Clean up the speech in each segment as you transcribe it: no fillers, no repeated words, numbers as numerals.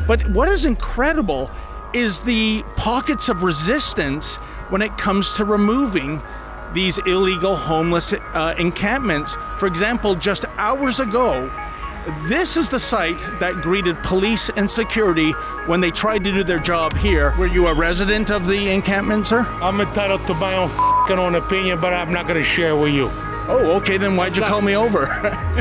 But what is incredible is the pockets of resistance when it comes to removing these illegal homeless encampments. For example, just hours ago, this is the site that greeted police and security when they tried to do their job here. Were you a resident of the encampment, sir? I'm entitled to my own opinion, but I'm not going to share with you. Oh, okay, then why'd you call me over?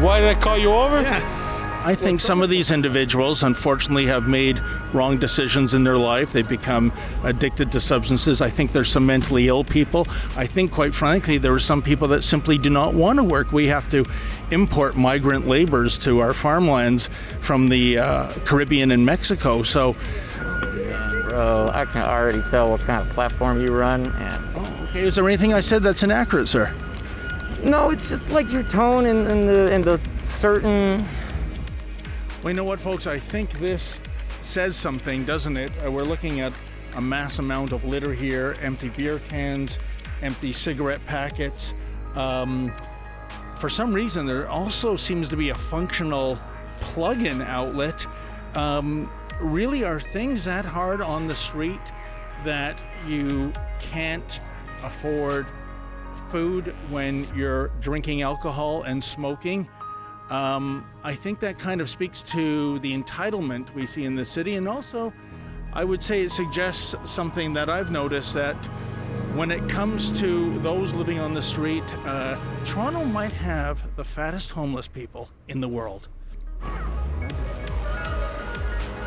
Why did I call you over? Yeah. I think some of these individuals, unfortunately, have made wrong decisions in their life. They've become addicted to substances. I think there's some mentally ill people. I think, quite frankly, there are some people that simply do not want to work. We have to import migrant laborers to our farmlands from the Caribbean and Mexico. So, bro, I can already tell what kind of platform you run. And okay, is there anything I said that's inaccurate, sir? No, it's just like your tone and the certain. Well, you know what, folks? I think this says something, doesn't it? We're looking at a mass amount of litter here, empty beer cans, empty cigarette packets. For some reason, there also seems to be a functional plug-in outlet. Really, are things that hard on the street that you can't afford food when you're drinking alcohol and smoking? I think that kind of speaks to the entitlement we see in the city, and also I would say it suggests something that I've noticed, that when it comes to those living on the street, Toronto might have the fattest homeless people in the world.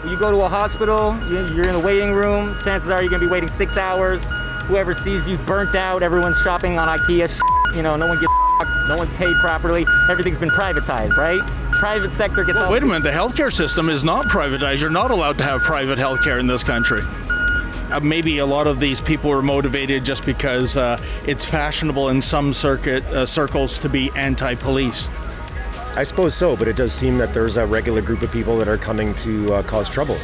When you go to a hospital, you're in a waiting room, chances are you're gonna be waiting 6 hours. Whoever sees you's burnt out, everyone's shopping on IKEA, no one gets no one's paid properly, everything's been privatized, right? Private sector gets... Well, wait a minute, the healthcare system is not privatized. You're not allowed to have private healthcare in this country. Maybe a lot of these people are motivated just because it's fashionable in some circles to be anti-police. I suppose so, but it does seem that there's a regular group of people that are coming to cause trouble.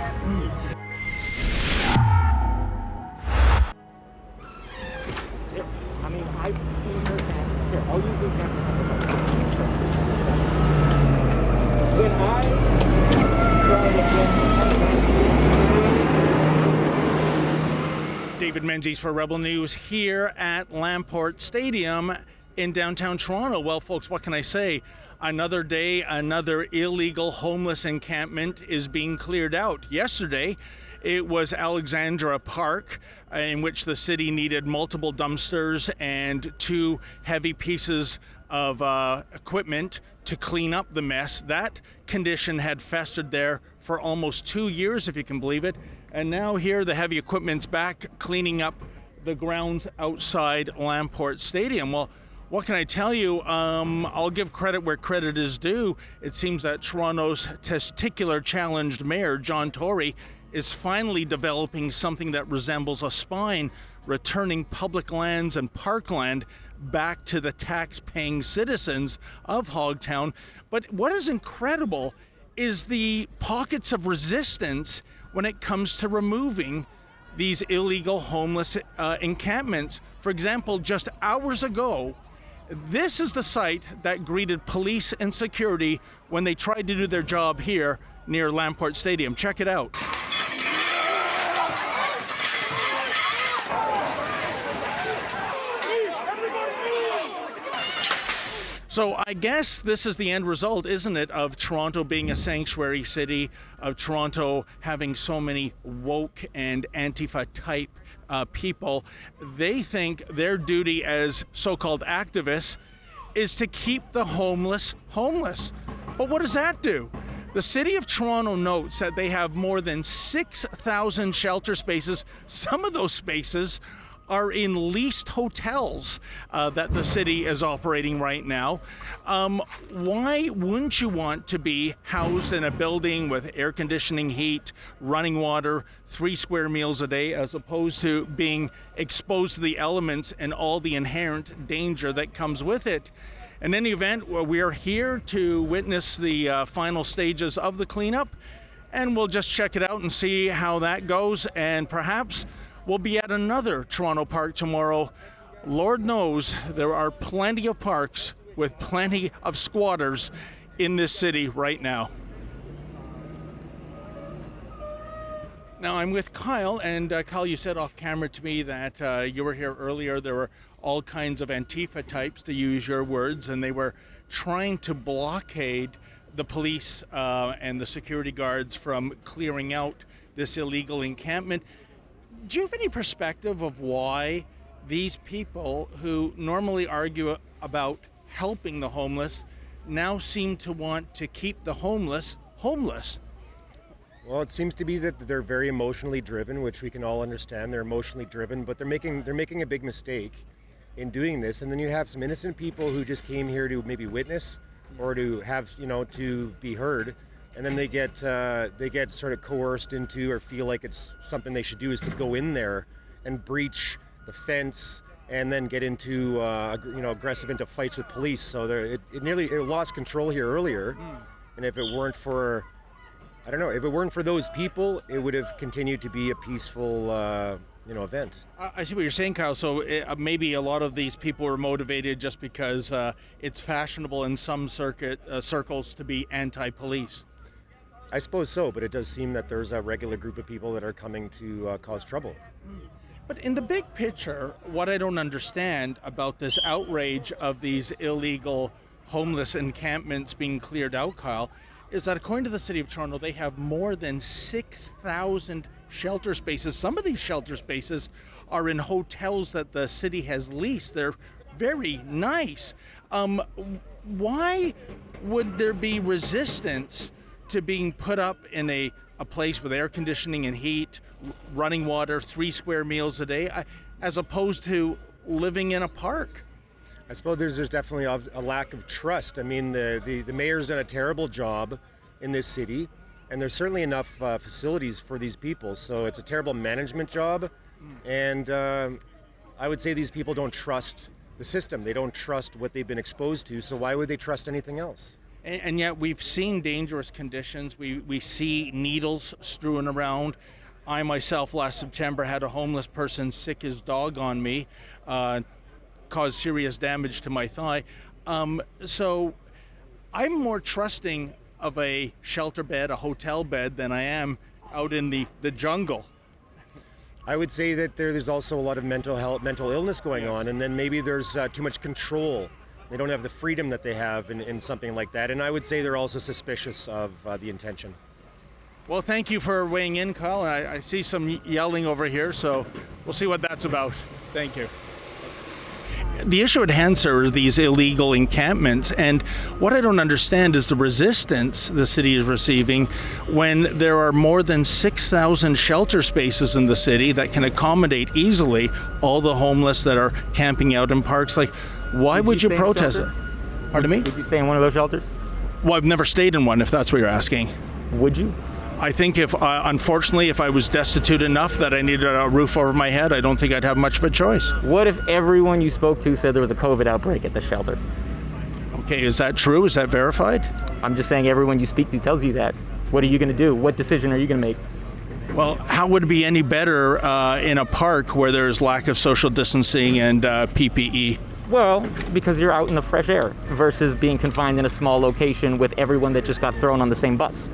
David Menzies for Rebel News here at Lamport Stadium in downtown Toronto. Well, folks, what can I say? Another day, another illegal homeless encampment is being cleared out. Yesterday, it was Alexandra Park, in which the city needed multiple dumpsters and 2 heavy pieces of equipment to clean up the mess. That condition had festered there for almost 2 years, if you can believe it. And now here the heavy equipment's back cleaning up the grounds outside Lamport Stadium. Well, what can I tell you? I'll give credit where credit is due. It seems that Toronto's testicular challenged mayor, John Tory, is finally developing something that resembles a spine, returning public lands and parkland back to the tax-paying citizens of Hogtown. But what is incredible is the pockets of resistance when it comes to removing these illegal homeless encampments. For example, just hours ago, this is the site that greeted police and security when they tried to do their job here near Lamport Stadium. Check it out. So I guess this is the end result, isn't it, of Toronto being a sanctuary city, of Toronto having so many woke and Antifa type people. They think their duty as so-called activists is to keep the homeless homeless. But what does that do? The City of Toronto notes that they have more than 6,000 shelter spaces. Some of those spaces are in leased hotels that the city is operating right now. Why wouldn't you want to be housed in a building with air conditioning, heat, running water, 3 square meals a day, as opposed to being exposed to the elements and all the inherent danger that comes with it? In any event, we are here to witness the final stages of the cleanup, and we'll just check it out and see how that goes, and perhaps we'll be at another Toronto park tomorrow. Lord knows there are plenty of parks with plenty of squatters in this city right now. Now I'm with Kyle, and Kyle, you said off camera to me that you were here earlier. There were all kinds of Antifa types, to use your words, and they were trying to blockade the police and the security guards from clearing out this illegal encampment. Do you have any perspective of why these people who normally argue about helping the homeless now seem to want to keep the homeless homeless? Well, it seems to be that they're very emotionally driven, which we can all understand. They're emotionally driven, but they're making a big mistake in doing this. And then you have some innocent people who just came here to maybe witness or to have, to be heard. And then they get sort of coerced into, or feel like it's something they should do, is to go in there and breach the fence and then get into, aggressive into fights with police. So it lost control here earlier. And if it weren't for those people, it would have continued to be a peaceful, event. I see what you're saying, Kyle. So maybe a lot of these people were motivated just because it's fashionable in some circles to be anti-police. I suppose so, but it does seem that there's a regular group of people that are coming to cause trouble. But in the big picture, what I don't understand about this outrage of these illegal homeless encampments being cleared out, Kyle, is that according to the City of Toronto, they have more than 6,000 shelter spaces. Some of these shelter spaces are in hotels that the city has leased. They're very nice. Why would there be resistance to being put up in a place with air conditioning and heat, running water, 3 square meals a day, as opposed to living in a park? I suppose there's definitely a lack of trust. I mean, the mayor's done a terrible job in this city, and there's certainly enough facilities for these people. So it's a terrible management job, and I would say these people don't trust the system. They don't trust what they've been exposed to, so why would they trust anything else? And yet we've seen dangerous conditions. We see needles strewn around. I myself last September had a homeless person sick his dog on me, caused serious damage to my thigh. So I'm more trusting of a shelter bed, a hotel bed, than I am out in the jungle. I would say that there's also a lot of mental illness going on, and then maybe there's too much control. They don't have the freedom that they have in something like that. And I would say they're also suspicious of the intention. Well, thank you for weighing in, Kyle. I see some yelling over here, so we'll see what that's about. Thank you. The issue at hand, sir, are these illegal encampments, and what I don't understand is the resistance the city is receiving when there are more than 6,000 shelter spaces in the city that can accommodate easily all the homeless that are camping out in parks. Like, why would you protest it? Pardon me? Would you stay in one of those shelters? Well, I've never stayed in one, if that's what you're asking. Would you? I think unfortunately, if I was destitute enough that I needed a roof over my head, I don't think I'd have much of a choice. What if everyone you spoke to said there was a COVID outbreak at the shelter? Okay, is that true? Is that verified? I'm just saying everyone you speak to tells you that. What are you going to do? What decision are you going to make? Well, how would it be any better in a park where there's lack of social distancing and PPE? Well, because you're out in the fresh air versus being confined in a small location with everyone that just got thrown on the same bus.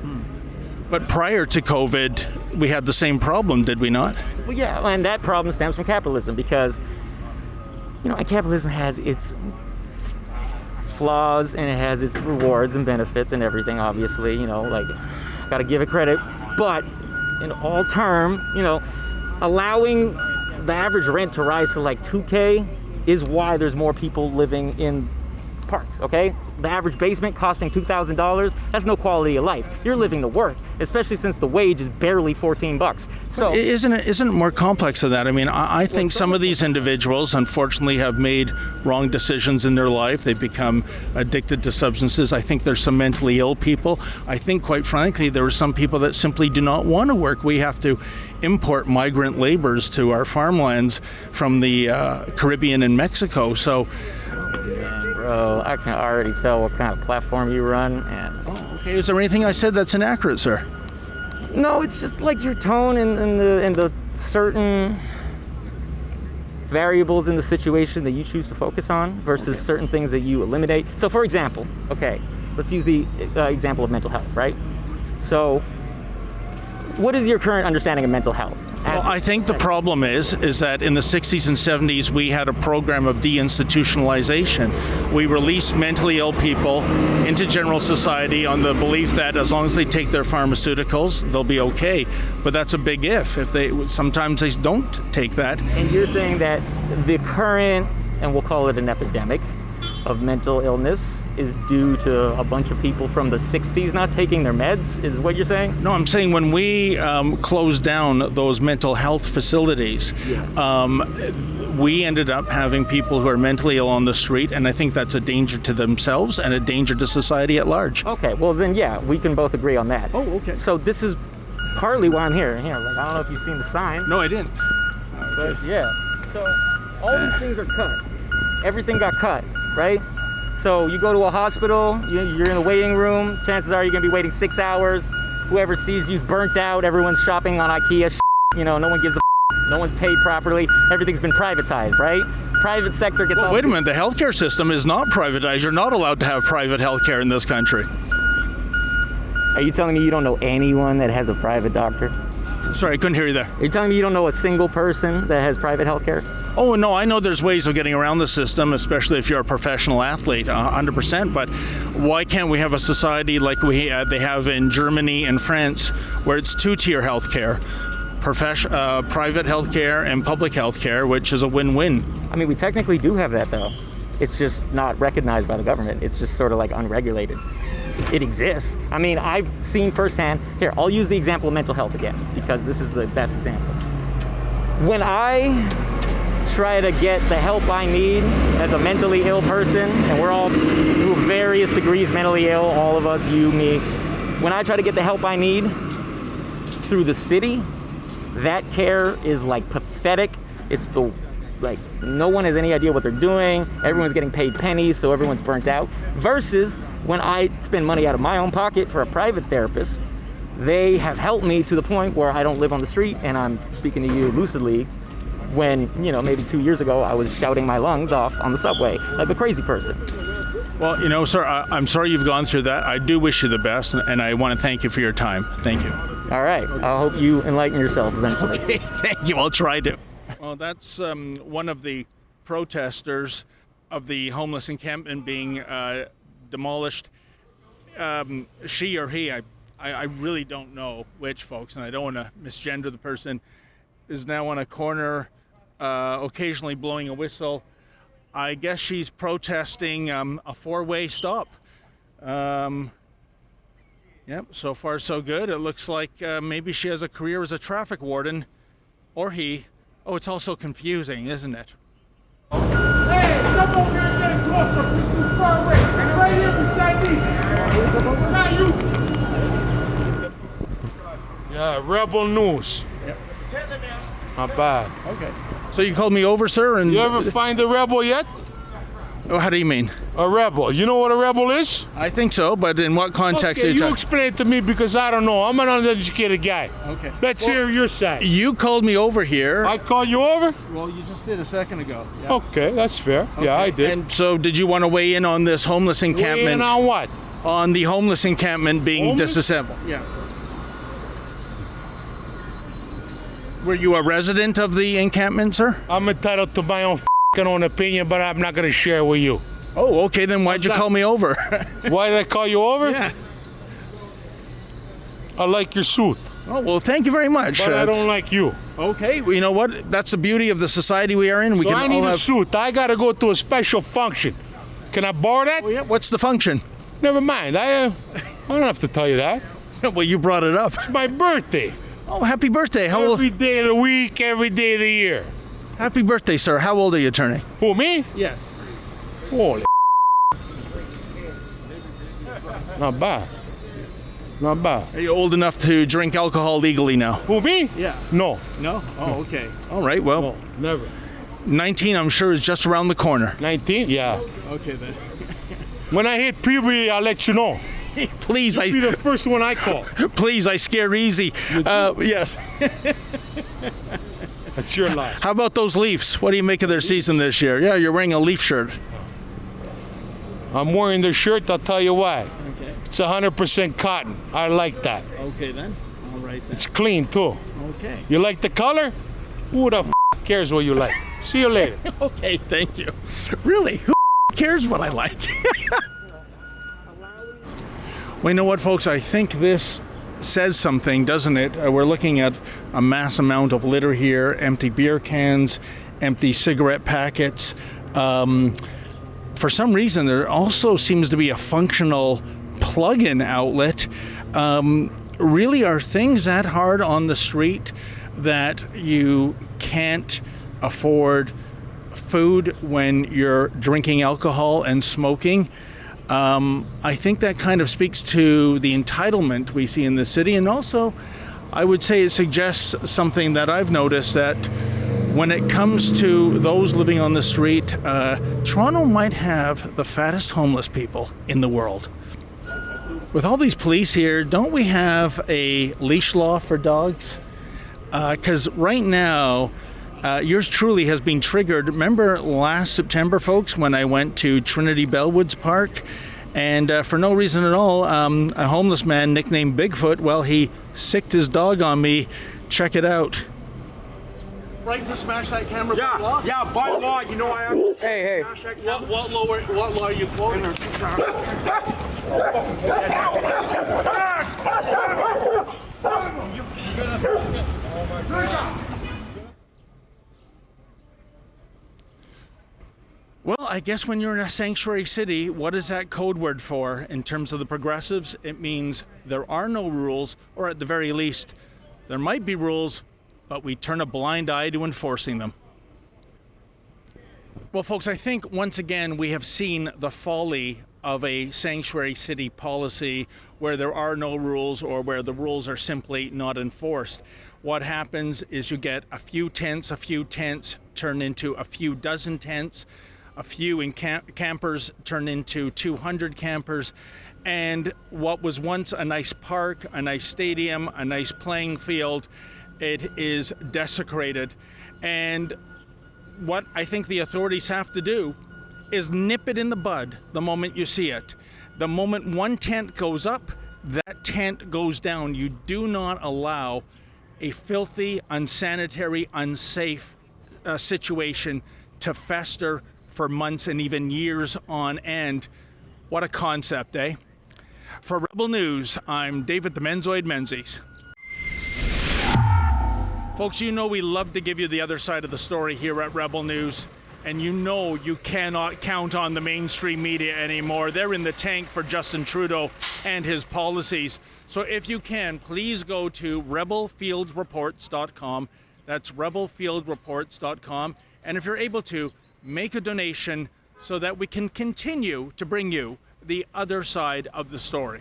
But prior to COVID, we had the same problem, did we not? Well, yeah, and that problem stems from capitalism because, capitalism has its flaws and it has its rewards and benefits and everything, obviously, gotta give it credit. But in all term, allowing the average rent to rise to like $2K is why there's more people living in parks, okay? The average basement costing $2,000, that's no quality of life. You're living to work, especially since the wage is barely $14. So isn't it more complex than that? I mean, I think some of these individuals unfortunately have made wrong decisions in their life. They've become addicted to substances. I think there's some mentally ill people. I think, quite frankly, there are some people that simply do not want to work. We have to import migrant laborers to our farmlands from the Caribbean and Mexico. So bro, I can already tell what kind of platform you run. And okay, is there anything I said that's inaccurate, sir? No, it's just like your tone and the certain variables in the situation that you choose to focus on versus certain things that you eliminate. So, for example, okay, let's use the example of mental health, right? So, what is your current understanding of mental health? Well, I think the problem is that in the 60s and 70s we had a program of deinstitutionalization. We released mentally ill people into general society on the belief that as long as they take their pharmaceuticals, they'll be okay. But that's a big if. Sometimes they don't take that. And you're saying that the current, and we'll call it an epidemic, of mental illness is due to a bunch of people from the 60s not taking their meds, is what you're saying? No, I'm saying when we closed down those mental health facilities, we ended up having people who are mentally ill on the street, and I think that's a danger to themselves and a danger to society at large. Okay, well then, yeah, we can both agree on that. Oh, okay. So this is partly why I'm here. Like, I don't know if you've seen the sign. No, I didn't. But yeah, so all these things are cut. Everything got cut, right? So you go to a hospital, you're in the waiting room, chances are you're gonna be waiting 6 hours. Whoever sees you's burnt out, everyone's shopping on IKEA, no one gives a no one's paid properly, everything's been privatized, right? Private sector gets all... Wait a minute, the healthcare system is not privatized. You're not allowed to have private healthcare in this country. Are you telling me you don't know anyone that has a private doctor? Sorry, I couldn't hear you there. Are you telling me you don't know a single person that has private healthcare? Oh, no, I know there's ways of getting around the system, especially if you're a professional athlete, 100%. But why can't we have a society like they have in Germany and France, where it's two-tier healthcare, private healthcare and public healthcare, which is a win-win? I mean, we technically do have that, though. It's just not recognized by the government. It's just sort of like unregulated. It exists. I mean, I've seen firsthand. Here, I'll use the example of mental health again, because this is the best example. When I try to get the help I need as a mentally ill person, and we're all to various degrees mentally ill, all of us, you, me. When I try to get the help I need through the city, that care is like pathetic. It's no one has any idea what they're doing. Everyone's getting paid pennies, so everyone's burnt out. Versus when I spend money out of my own pocket for a private therapist, they have helped me to the point where I don't live on the street, and I'm speaking to you lucidly when, maybe 2 years ago, I was shouting my lungs off on the subway like a crazy person. Well, sir, I'm sorry you've gone through that. I do wish you the best, and I want to thank you for your time. Thank you. All right. Okay. I hope you enlighten yourself eventually. Okay, thank you. I'll try to. Well, that's one of the protesters of the homeless encampment being demolished. She or he, I really don't know which, folks, and I don't want to misgender the person, is now on a corner occasionally blowing a whistle. I guess she's protesting a four-way stop. Yep, so far so good. It looks like maybe she has a career as a traffic warden, or he. Oh, it's also confusing, isn't it? Hey, come over here and get it closer. We're too far away. Right here beside me. Not you. Yeah, rebel news. Yep. Not bad. Okay. So you called me over, sir, and... You ever find a rebel yet? Oh, how do you mean? A rebel. You know what a rebel is? I think so, but in what context are Okay, you you talking? explain it to me because I don't know. I'm an uneducated guy. Okay. Let's hear your side. You called me over here. I call you over? Well, you just did a second ago. Yeah. Okay, that's fair. Okay. Yeah, I did. And so did you want to weigh in on this homeless encampment? Weigh in on what? On the homeless encampment being Homeless? disassembled. Yeah. Were you a resident of the encampment, sir? I'm entitled to my own opinion, but I'm not going to share it with you. Oh, okay, then why'd you call me over? Why did I call you over? Yeah. I like your suit, Oh, well, thank you very much. but I don't like you. Okay, well, you know what? That's the beauty of the society we are in. We So I need all a have... suit. I got to go to a special function. Can I borrow that? Oh, yeah. What's the function? Never mind. I don't have to tell you that. Well, you brought it up. It's my birthday. Oh, happy birthday. How old? Every day of the week, every day of the year. Happy birthday, sir. How old are you turning? Who, me? Yes. Holy Not bad. Not bad. Are you old enough to drink alcohol legally now? Who, me? Yeah. No. No? Oh, okay. All right, well, No, never. 19, I'm sure, is just around the corner. 19? Yeah. Okay, then. When I hit puberty, I'll let you know. Please, You'll be the first one I call. please, I scare easy. Yes. That's your life. How about those Leafs? What do you make of their season this year? Yeah, you're wearing a Leaf shirt. I'm wearing the shirt, I'll tell you why. Okay. It's 100% cotton. I like that. Okay, then. All right. right then. It's clean too. Okay. You like the color? Who the cares what you like? See you later. Okay, thank you. Really, who cares what I like? Well, you know what, folks? I think this says something, doesn't it? We're looking at a mass amount of litter here, empty beer cans, empty cigarette packets. For some reason, there also seems to be a functional plug-in outlet. Really, are things that hard on the street that you can't afford food when you're drinking alcohol and smoking? I think that kind of speaks to the entitlement we see in the city, and also I would say it suggests something that I've noticed, that when it comes to those living on the street, Toronto might have the fattest homeless people in the world. With all these police here, don't we have a leash law for dogs? Because right now, yours truly has been triggered. Remember last September, folks, when I went to Trinity Bellwoods Park, and for no reason at all, a homeless man nicknamed Bigfoot, well, he sicked his dog on me. Check it out. Right to smash that camera by law? Yeah, by law, you know I have. Hey. What law are you quoting? Well, I guess when you're in a sanctuary city, what is that code word for in terms of the progressives? It means there are no rules, or at the very least, there might be rules, but we turn a blind eye to enforcing them. Well, folks, I think once again we have seen the folly of a sanctuary city policy where there are no rules, or where the rules are simply not enforced. What happens is you get a few tents turn into a few dozen tents, a few campers turn into 200 campers, and what was once a nice park, a nice stadium, a nice playing field, it is desecrated. And what I think the authorities have to do is nip it in the bud the moment you see it. The moment one tent goes up, that tent goes down. You do not allow a filthy, unsanitary, unsafe situation to fester for months and even years on end. What a concept, eh? For Rebel News, I'm David the Menzoid Menzies. Folks, you know we love to give you the other side of the story here at Rebel News, and you know you cannot count on the mainstream media anymore. They're in the tank for Justin Trudeau and his policies. So if you can, please go to rebelfieldreports.com. That's rebelfieldreports.com. And if you're able to, make a donation so that we can continue to bring you the other side of the story.